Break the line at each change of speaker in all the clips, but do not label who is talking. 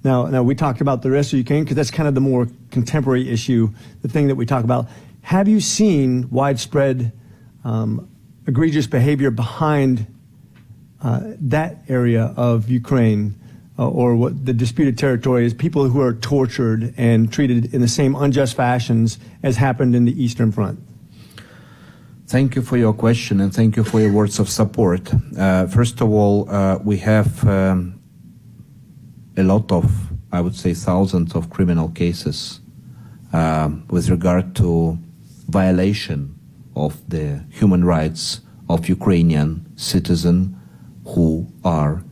Now we talked about the rest of Ukraine because that's kind of the more contemporary issue, the thing that we talk about. Have you seen widespread egregious behavior behind that area of Ukraine or what the disputed territory is, people who are tortured and treated in the same unjust fashions as happened in the Eastern Front?
Thank you for your question and thank you for your words of support. First of all, we have a lot of, I would say, thousands of criminal cases with regard to violation of the human rights of Ukrainian citizens who are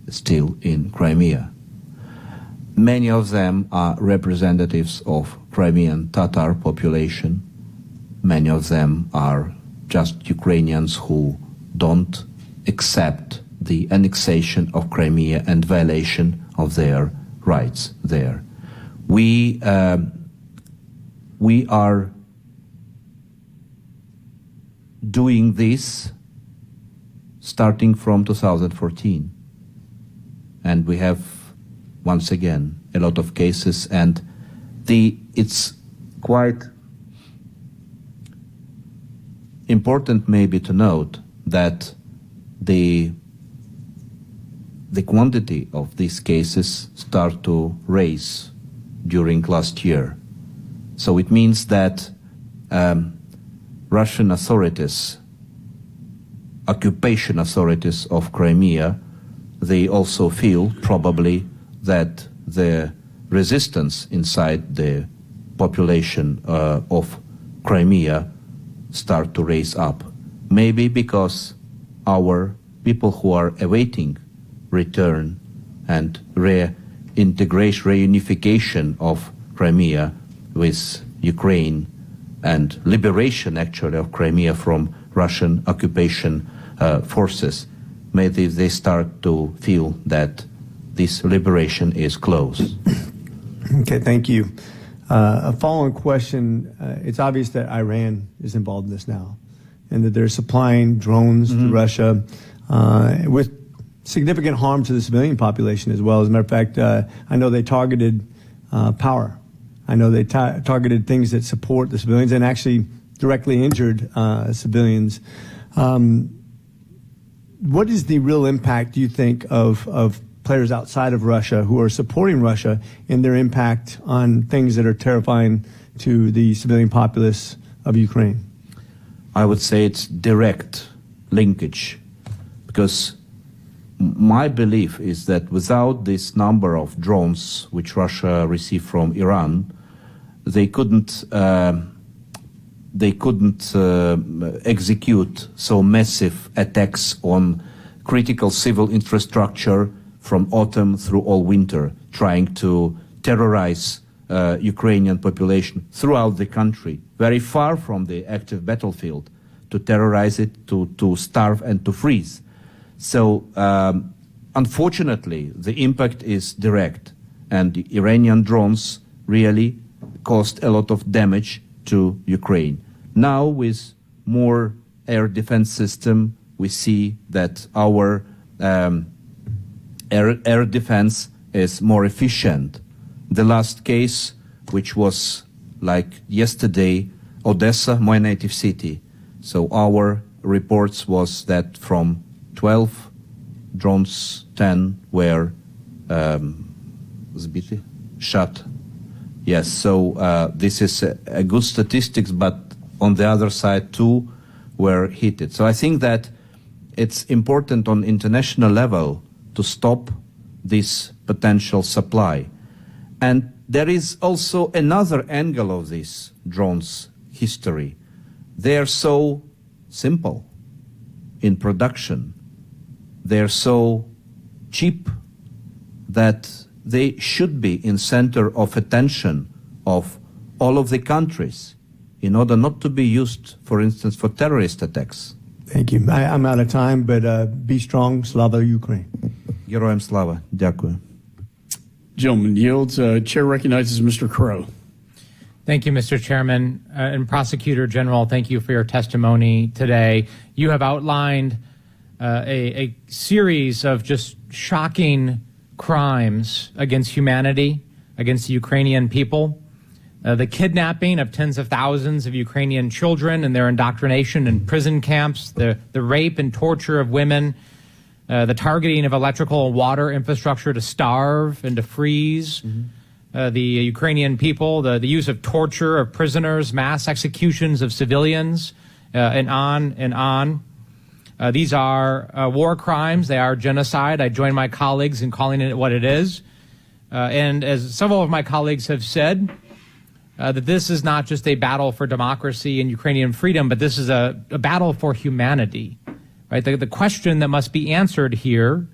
still in Crimea. Many of them are representatives of Crimean Tatar population. Many of them are just Ukrainians who don't accept the annexation of Crimea and violation of their rights there. We are doing this starting from 2014. And we have, once again, a lot of cases, and it's quite important maybe to note that the quantity of these cases start to rise during last year. So it means that Russian authorities, occupation authorities of Crimea, they also feel probably that the resistance inside the population of Crimea start to raise up. Maybe because our people who are awaiting return and reintegration, reunification of Crimea with Ukraine and liberation actually of Crimea from Russian occupation forces, maybe they start to feel that this liberation is close.
Okay, thank you. A following question, it's obvious that Iran is involved in this now and that they're supplying drones to Russia with significant harm to the civilian population as well. As a matter of fact, I know they targeted power. I know they targeted things that support the civilians and actually directly injured civilians. What is the real impact, do you think, of players outside of Russia who are supporting Russia in their impact on things that are terrifying to the civilian populace of Ukraine?
I would say it's direct linkage, because my belief is that without this number of drones which Russia received from Iran, they couldn't execute so massive attacks on critical civil infrastructure from autumn through all winter, trying to terrorize Ukrainian population throughout the country, very far from the active battlefield, to terrorize it, to starve and to freeze. So unfortunately, the impact is direct, and the Iranian drones really caused a lot of damage to Ukraine. Now, with more air defense system, we see that our air defense is more efficient. The last case, which was like yesterday, Odessa, my native city. So our reports was that from 12 drones, 10 were shot. Yes, so this is a good statistics, but on the other side, 2 were hit. So I think that it's important on international level to stop this potential supply. And there is also another angle of this drones history. They are so simple in production. They are so cheap that they should be in center of attention of all of the countries in order not to be used, for instance, for terrorist attacks.
Thank you. I'm out of time, but be strong. Slava Ukraine.
Героям слава. Дякую.
Gentleman yields. Chair recognizes Mr. Crow.
Thank you, Mr. Chairman. And Prosecutor General, thank you for your testimony today. You have outlined a series of just shocking crimes against humanity, against the Ukrainian people. The kidnapping of tens of thousands of Ukrainian children and their indoctrination in prison camps, the rape and torture of women, the targeting of electrical and water infrastructure to starve and to freeze the Ukrainian people, the use of torture of prisoners, mass executions of civilians, and on and on. These are war crimes. They are genocide. I join my colleagues in calling it what it is. And as several of my colleagues have said, that this is not just a battle for democracy and Ukrainian freedom, but this is a battle for humanity. Right? The question that must be answered here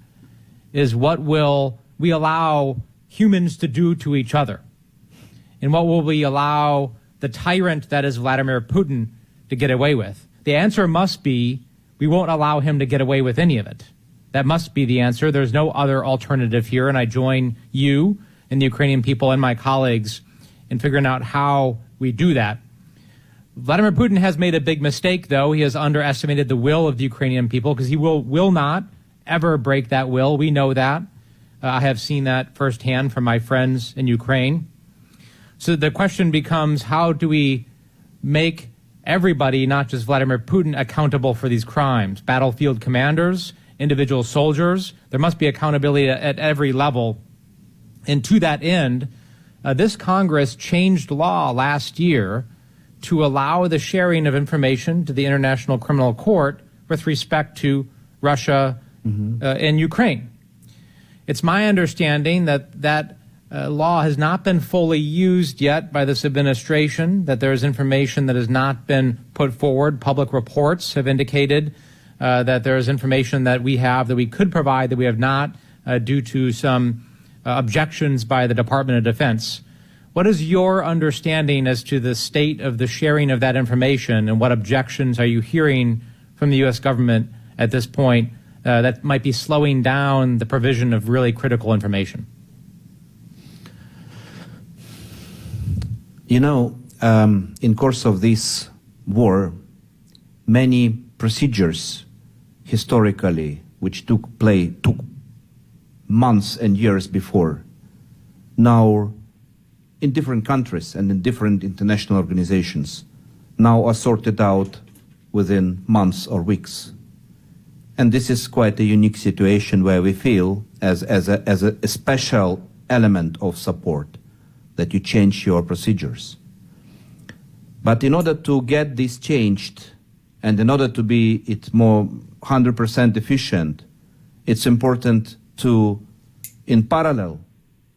is, what will we allow humans to do to each other? And what will we allow the tyrant that is Vladimir Putin to get away with? The answer must be, we won't allow him to get away with any of it. That must be the answer. There's no other alternative here, and I join you and the Ukrainian people and my colleagues in figuring out how we do that. Vladimir Putin has made a big mistake, though. He has underestimated the will of the Ukrainian people, because he will not ever break that will. We know that. I have seen that firsthand from my friends in Ukraine. So the question becomes, how do we make everybody, not just Vladimir Putin, accountable for these crimes? Battlefield commanders, individual soldiers. There must be accountability at every level. And to that end, this Congress changed law last year to allow the sharing of information to the International Criminal Court with respect to Russia and Ukraine. It's my understanding that law has not been fully used yet by this administration, that there is information that has not been put forward. Public reports have indicated that there is information that we have that we could provide that we have not due to some objections by the Department of Defense. What is your understanding as to the state of the sharing of that information, and what objections are you hearing from the U.S. government at this point that might be slowing down the provision of really critical information?
You know, in course of this war, many procedures historically, which took months and years before, now in different countries and in different international organizations, now are sorted out within months or weeks. And this is quite a unique situation where we feel as a special element of support that you change your procedures. But in order to get this changed, and in order to be it more 100% efficient, it's important to, in parallel,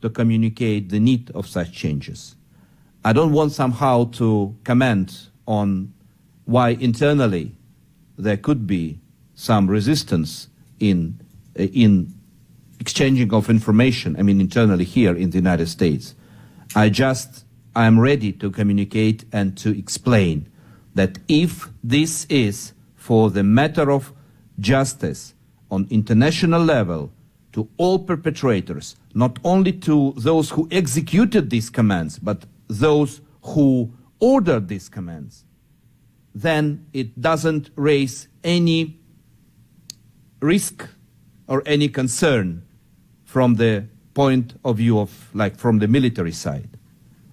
to communicate the need of such changes. I don't want somehow to comment on why internally there could be some resistance in exchanging of information, I mean internally here in the United States. I am ready to communicate and to explain that if this is for the matter of justice on international level to all perpetrators, not only to those who executed these commands, but those who ordered these commands, then it doesn't raise any risk or any concern from the point of view of, like, from the military side.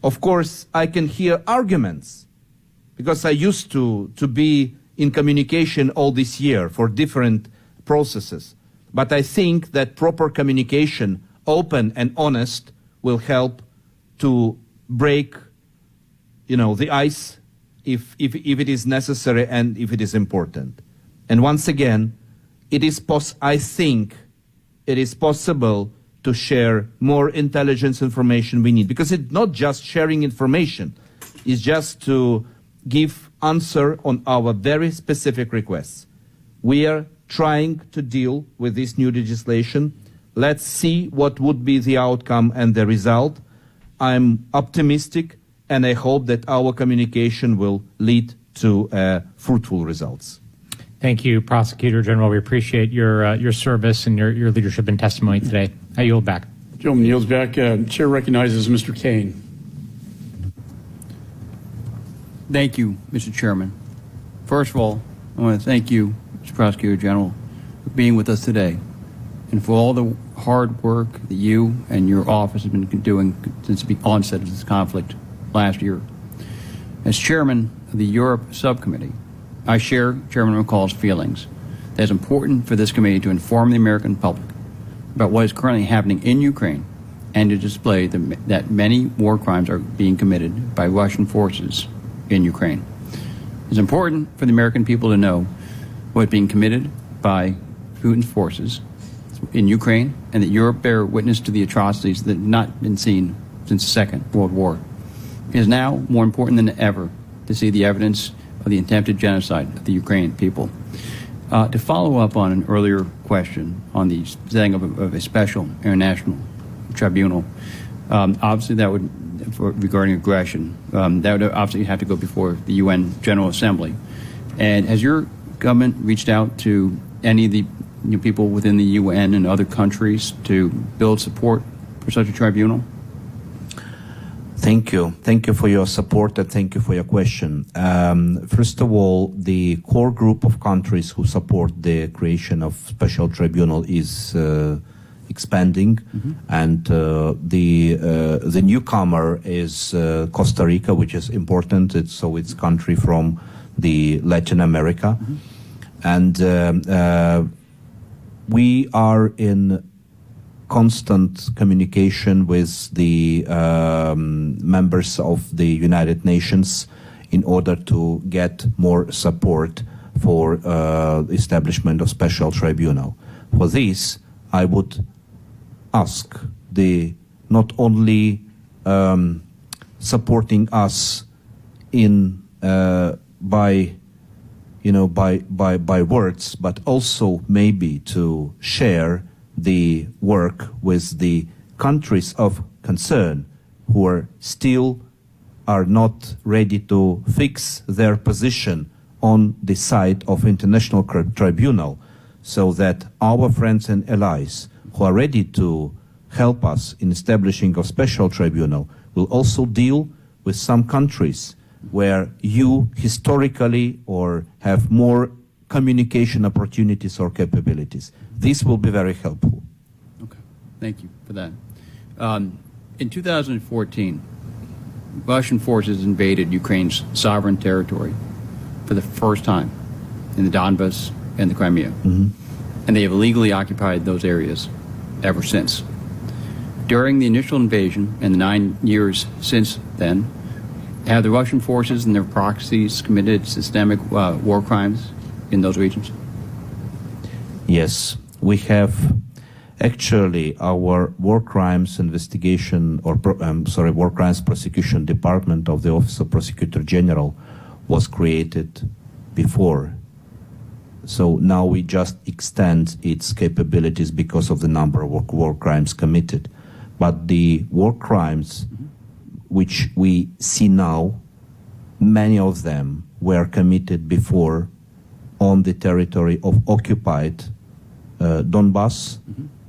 Of course, I can hear arguments, because I used to be in communication all this year for different processes. But I think that proper communication, open and honest, will help to break, the ice if it is necessary and if it is important. And once again, I think it is possible to share more intelligence information we need, because it's not just sharing information, it's just to give answer on our very specific requests. We are trying to deal with this new legislation. Let's see what would be the outcome and the result. I'm optimistic, and I hope that our communication will lead to fruitful results.
Thank you, Prosecutor General. We appreciate your service and your leadership and testimony today. I yield back.
Gentleman yields back. Chair recognizes Mr. Kane.
Thank you, Mr. Chairman. First of all, I want to thank you, Mr. Prosecutor General, for being with us today and for all the hard work that you and your office have been doing since the onset of this conflict last year. As chairman of the Europe Subcommittee, I share Chairman McCall's feelings that it's important for this committee to inform the American public about what is currently happening in Ukraine and to display that many war crimes are being committed by Russian forces in Ukraine. It's important for the American people to know what's being committed by Putin's forces in Ukraine, and that Europe bear witness to the atrocities that have not been seen since the Second World War. It is now more important than ever to see the evidence of the attempted genocide of the Ukrainian people. To follow up on an earlier question on the setting of a special international tribunal, obviously that would, regarding aggression, that would obviously have to go before the UN General Assembly. And has your government reached out to any of the people within the UN and other countries to build support for such a tribunal?
Thank you. Thank you for your support and thank you for your question. First of all, the core group of countries who support the creation of special tribunal is expanding, and the newcomer is Costa Rica, which is important. It's country from the Latin America, and we are in constant communication with the members of the United Nations in order to get more support for establishment of special tribunal. For this, I would ask the not only supporting us in by words, but also maybe to share the work with the countries of concern who are not ready to fix their position on the side of international tribunal, so that our friends and allies who are ready to help us in establishing a special tribunal will also deal with some countries where you historically or have more communication opportunities or capabilities. This will be very helpful.
Okay, thank you for that. In 2014, Russian forces invaded Ukraine's sovereign territory for the first time in the Donbas and the Crimea. And they have illegally occupied those areas ever since. During the initial invasion and the 9 years since then, have the Russian forces and their proxies committed systemic war crimes in those regions?
Yes, we have. Actually, our war crimes investigation war crimes prosecution department of the Office of Prosecutor General was created before. So now we just extend its capabilities because of the number of war crimes committed. But the war crimes which we see now, many of them were committed before on the territory of occupied Donbas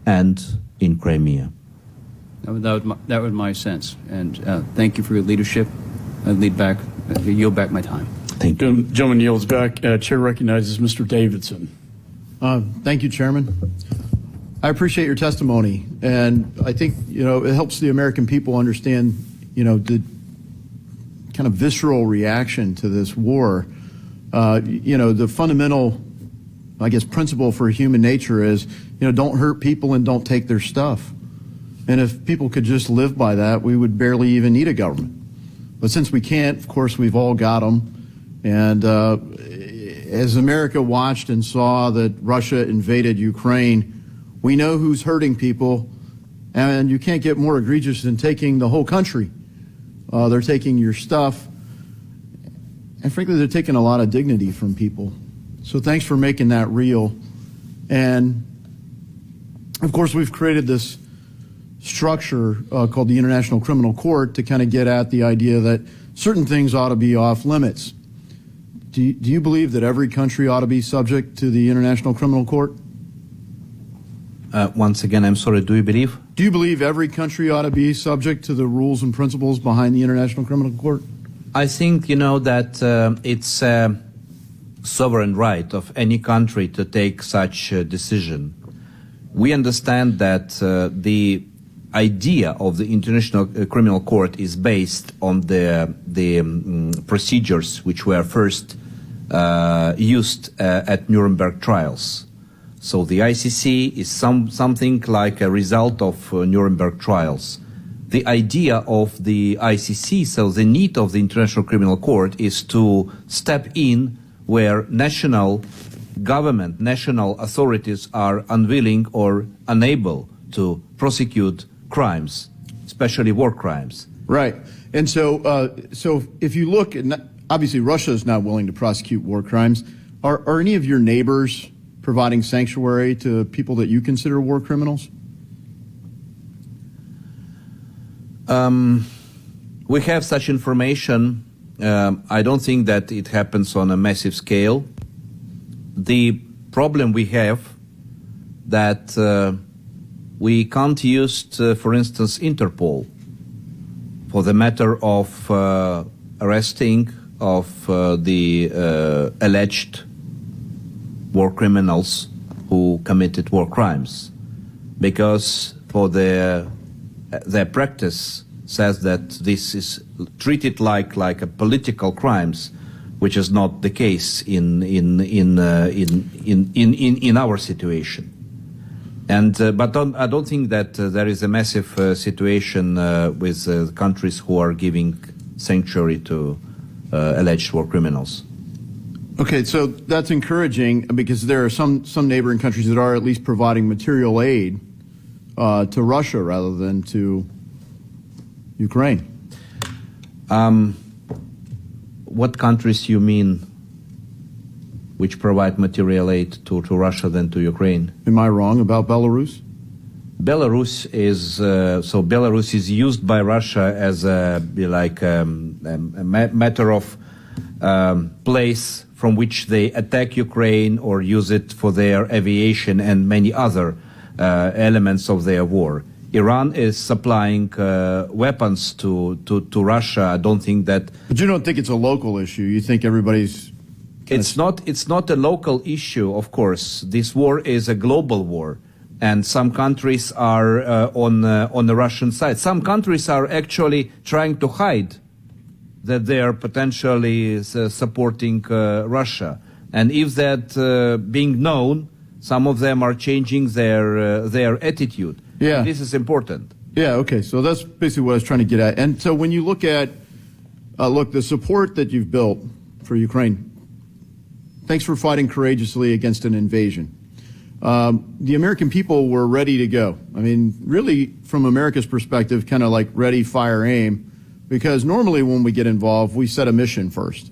and in Crimea.
That was my sense. And thank you for your leadership. I yield back my time.
Thank you.
Gentleman yields back. Chair recognizes Mr. Davidson.
Thank you, Chairman. I appreciate your testimony, and I think it helps the American people understand the kind of visceral reaction to this war. The fundamental, I guess, principle for human nature is don't hurt people and don't take their stuff. And if people could just live by that, we would barely even need a government. But since we can't, of course, we've all got them. And as America watched and saw that Russia invaded Ukraine, we know who's hurting people, and you can't get more egregious than taking the whole country. They're taking your stuff, and frankly, they're taking a lot of dignity from people. So thanks for making that real. And of course, we've created this structure called the International Criminal Court to kind of get at the idea that certain things ought to be off limits. Do you believe that every country ought to be subject to the International Criminal Court?
Once again, I'm sorry, do you believe?
Do you believe every country ought to be subject to the rules and principles behind the International Criminal Court?
I think, that it's a sovereign right of any country to take such a decision. We understand that the idea of the International Criminal Court is based on the procedures which were first used at Nuremberg trials. So the ICC is something like a result of Nuremberg trials. The idea of the ICC, so the need of the International Criminal Court, is to step in where national government, national authorities are unwilling or unable to prosecute crimes, especially war crimes.
Right. And so if you look at, obviously Russia is not willing to prosecute war crimes. Are any of your neighbors providing sanctuary to people that you consider war criminals?
We have such information. I don't think that it happens on a massive scale. The problem we have that we can't use, for instance, Interpol for the matter of arresting of the alleged war criminals who committed war crimes, because for their practice says that this is treated like a political crimes, which is not the case in our situation. And but I don't think that there is a massive situation with countries who are giving sanctuary to alleged war criminals.
Okay, so that's encouraging because there are some neighboring countries that are at least providing material aid to Russia rather than to Ukraine.
What countries you mean which provide material aid to Russia than to Ukraine?
Am I wrong about Belarus?
Belarus is used by Russia as a matter of place from which they attack Ukraine or use it for their aviation and many other elements of their war. Iran is supplying weapons to Russia. I don't think that.
But you don't think it's a local issue. You think everybody's.
It's not a local issue, of course. This war is a global war, and some countries are on the Russian side. Some countries are actually trying to hide that they are potentially supporting Russia, and if that being known, some of them are changing their attitude.
Yeah,
this is important.
Yeah. Okay. So that's basically what I was trying to get at. And so when you look at the support that you've built for Ukraine. Thanks for fighting courageously against an invasion. The American people were ready to go. I mean, really, from America's perspective, kind of like ready, fire, aim, because normally when we get involved, we set a mission first.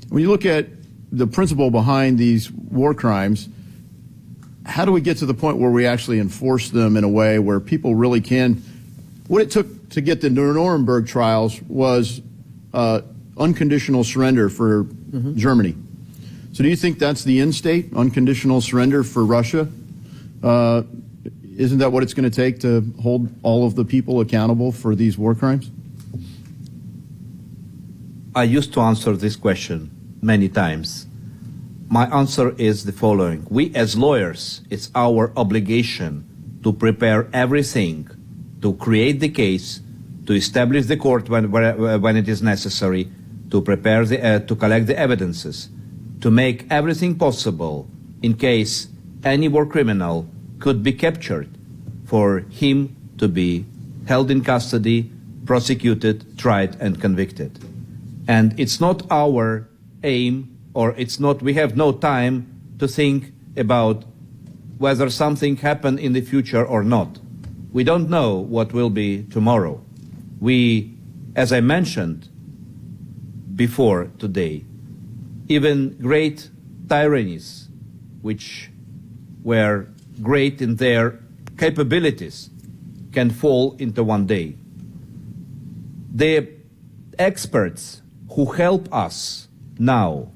When you look at the principle behind these war crimes, how do we get to the point where we actually enforce them in a way where people really can? What it took to get the Nuremberg trials was unconditional surrender for Germany. So do you think that's the end state, unconditional surrender for Russia? Isn't that what it's going to take to hold all of the people accountable for these war crimes?
I used to answer this question many times. My answer is the following. We as lawyers, it's our obligation to prepare everything, to create the case, to establish the court when it is necessary, to prepare to collect the evidences, to make everything possible in case any war criminal could be captured, for him to be held in custody, prosecuted, tried, and convicted. And it's not our aim, or we have no time to think about whether something happened in the future or not. We don't know what will be tomorrow. We, as I mentioned before today, even great tyrannies, which were great in their capabilities, can fall into one day. The experts who help us now,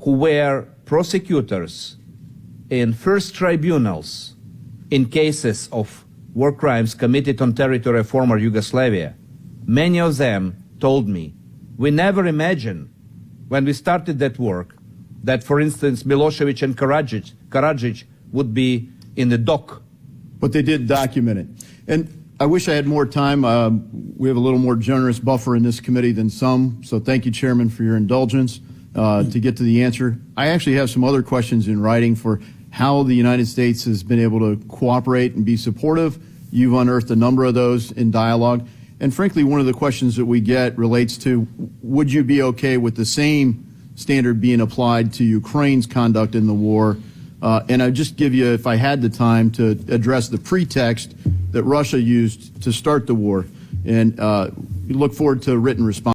who were prosecutors in first tribunals in cases of war crimes committed on territory of former Yugoslavia, many of them told me, we never imagined when we started that work that, for instance, Milosevic and Karadzic would be in the doc.
But they did document it. And I wish I had more time. We have a little more generous buffer in this committee than some, so thank you, Chairman, for your indulgence to get to the answer. I actually have some other questions in writing for how the United States has been able to cooperate and be supportive. You've unearthed a number of those in dialogue. And frankly, one of the questions that we get relates to, would you be okay with the same standard being applied to Ukraine's conduct in the war? And I'd just give you, if I had the time, to address the pretext that Russia used to start the war. And we look forward to a written response.